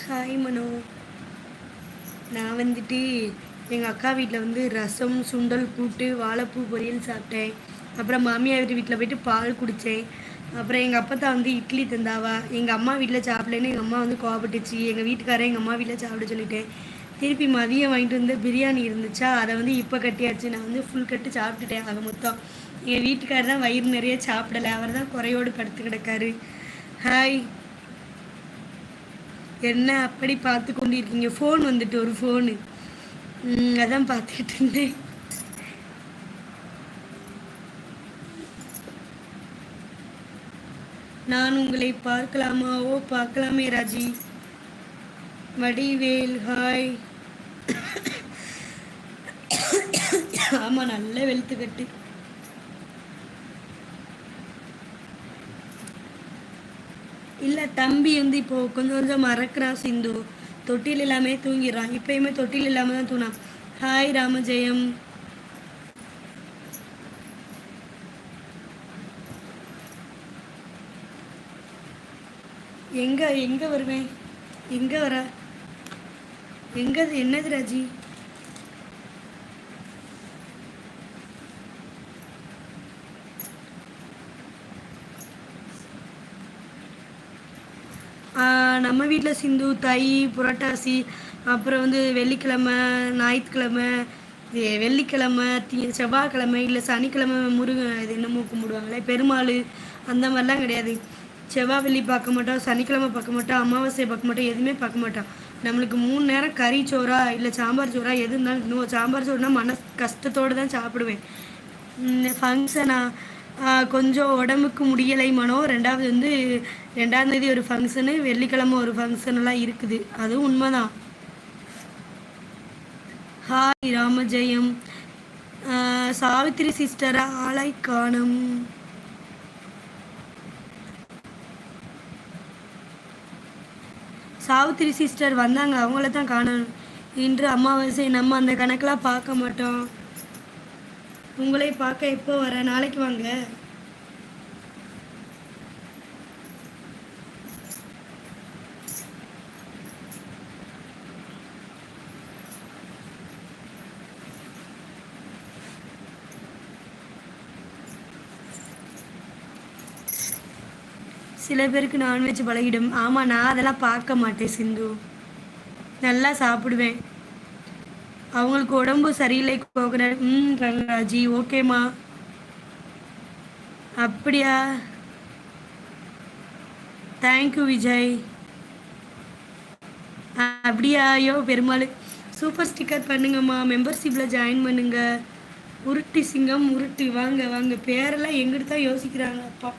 Hi மனோ. நான் வந்துட்டு எங்கள் அக்கா வீட்டில் வந்து ரசம், சுண்டல் கூட்டு, வாழைப்பூ பொரியல் சாப்பிட்டேன். அப்புறம் மாமியார் வீட்டில் போயிட்டு பால் குடித்தேன். அப்புறம் எங்கள் அப்பத்தா வந்து இட்லி தந்தாவா. எங்கள் அம்மா வீட்டில் சாப்பிடலன்னு எங்கள் அம்மா வந்து கோவப்பட்டுச்சு. எங்கள் வீட்டுக்காரன் எங்கள் அம்மா வீட்டில் சாப்பிட சொல்லிட்டேன். திருப்பி மதியம் வாங்கிட்டு வந்து பிரியாணி இருந்துச்சா, அதை வந்து இப்போ கட்டியாச்சு. நான் வந்து ஃபுல் கட்டு சாப்பிட்டுட்டேன் அதை மொத்தம். எங்கள் வீட்டுக்காரர் தான் வயிறு நிறைய சாப்பிடலை. அவர் தான் குறையோடு படுத்து கிடக்காரு. ஹாய். என்ன அப்படி பார்த்து கொண்டு இருக்கீங்க? ஃபோன் வந்துட்டு ஒரு ஃபோனு. அதான் பார்த்துக்கிட்டு இருந்தேன். நான் உங்களை பார்க்கலாமா? ஓ, பார்க்கலாமே ராஜி. வடிவேல் ஹாய். ஆமாம், நல்ல வெளுத்துக்கட்டு. இல்லை, தம்பி வந்து இப்போது கொஞ்சம் கொஞ்சம் மறக்கிறான் சிந்து. தொட்டில் இல்லாமல் தூங்கிடுறான். இப்போயுமே தொட்டில் இல்லாமல் தான் தூணான். ஹாய் ராமஜெயம். எங்கே வருவேன்? எங்கே வர? என்னது ராஜி? நம்ம வீட்டில் சிந்து தை, புரட்டாசி, அப்புறம் வந்து வெள்ளிக்கிழமை, ஞாயிற்றுக்கிழமை, வெள்ளிக்கிழமை, செவ்வாய்க்கிழமை, இல்லை சனிக்கிழமை முருகன் இது என்னமோ கும்பிடுவாங்களே பெருமாள், அந்த மாதிரிலாம் கிடையாது. செவ்வாய் வெள்ளி பார்க்க மாட்டோம், சனிக்கிழமை பார்க்க மாட்டோம், அமாவாசை பார்க்க மாட்டோம், எதுவுமே பார்க்க மாட்டோம். நம்மளுக்கு 3 நேரம் கறி சோறா இல்லை சாம்பார் சோறா எது இருந்தாலும் இன்னும் சாம்பார் சோறுனா கஷ்டத்தோடு தான் சாப்பிடுவேன். ஃபங்க்ஷனா கொஞ்சம் உடம்புக்கு முடியலை மனோ. 2வது வந்து 2ஆம் தேதி ஒரு ஃபங்க்ஷனு, வெள்ளிக்கிழமை ஒரு ஃபங்க்ஷனெல்லாம் இருக்குது. அதுவும் உண்மைதான். ஹாய் ராமஜெயம். சாவித்திரி சிஸ்டரா? ஆளை காணும். சாவித்திரி சிஸ்டர் வந்தாங்க, அவங்கள தான் காணணும். இன்று அமாவாசை, நம்ம அந்த கணக்கெலாம் பார்க்க மாட்டோம். உங்களை பார்க்க எப்போ வர? நாளைக்கு வாங்க. சில பேருக்கு நான்வெஜ் பழகிடும். ஆமாம், நான் அதெல்லாம் பார்க்க மாட்டேன் சிந்து. நல்லா சாப்பிடுவேன். அவங்களுக்கு உடம்பு சரியில்லை கோகனட். ரங்கராஜி ஓகேம்மா. அப்படியா? தேங்க்யூ விஜய். அப்படியா? ஐயோ பெருமாள். சூப்பர் ஸ்டிக்கர் பண்ணுங்கம்மா, மெம்பர்ஷிப்பில் ஜாயின் பண்ணுங்க. உருட்டி சிங்கம் உருட்டு. வாங்க வாங்க. பேரெல்லாம் எங்கிட்ட தான் யோசிக்கிறாங்க அப்பா.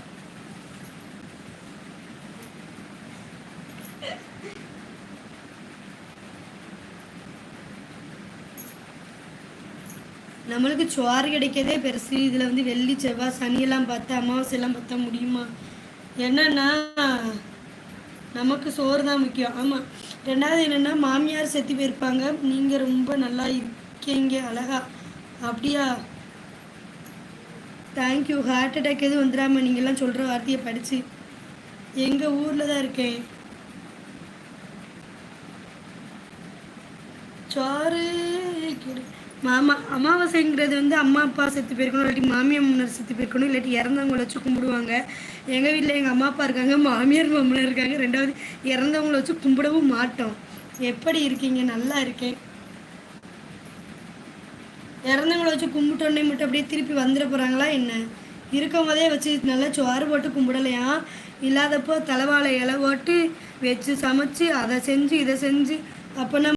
நம்மளுக்கு சோறு கிடைக்கிறதே பெருசு. இதில் வந்து வெள்ளி, செவ்வாய், சனியெல்லாம் பார்த்து அமாவாசையெல்லாம் பார்த்தா முடியுமா? என்னன்னா நமக்கு சோறு தான் முக்கியம். ஆமாம். 2வது என்னென்னா மாமியார் செத்து போயிருப்பாங்க. நீங்கள் ரொம்ப நல்லா இருக்கீங்க, அழகா. அப்படியா? தேங்க்யூ. ஹார்ட் அட்டாக் எதுவும் வந்துடாமல் நீங்கள்லாம் சொல்கிற வார்த்தையை படித்து. எங்கள் ஊரில் தான் இருக்கேன். சோறு மாமா. அமாவாசைங்கிறது வந்து அம்மா அப்பா செத்து போயிருக்கணும், இல்லாட்டி மாமியார் முன்னர் செத்து போயிருக்கணும், இல்லாட்டி இறந்தவங்களை வச்சு கும்பிடுவாங்க. எங்கள் வீட்டில் எங்கள் அம்மா அப்பா இருக்காங்க, மாமியார் மாமனார் இருக்காங்க. 2வது இறந்தவங்களை வச்சு கும்பிடவும் மாட்டோம். எப்படி இருக்கீங்க? நல்லா இருக்கேன். இறந்தவங்களை வச்சு கும்பிட்டோன்னே மட்டும் அப்படியே திருப்பி வந்துட போகிறாங்களா என்ன? இருக்கவங்களே வச்சு நல்லா சோறு போட்டு கும்பிடலையா? இல்லாதப்போ தலைவாழை இலை போட்டு வச்சு சமைச்சு அதை செஞ்சு இதை செஞ்சு அப்போனா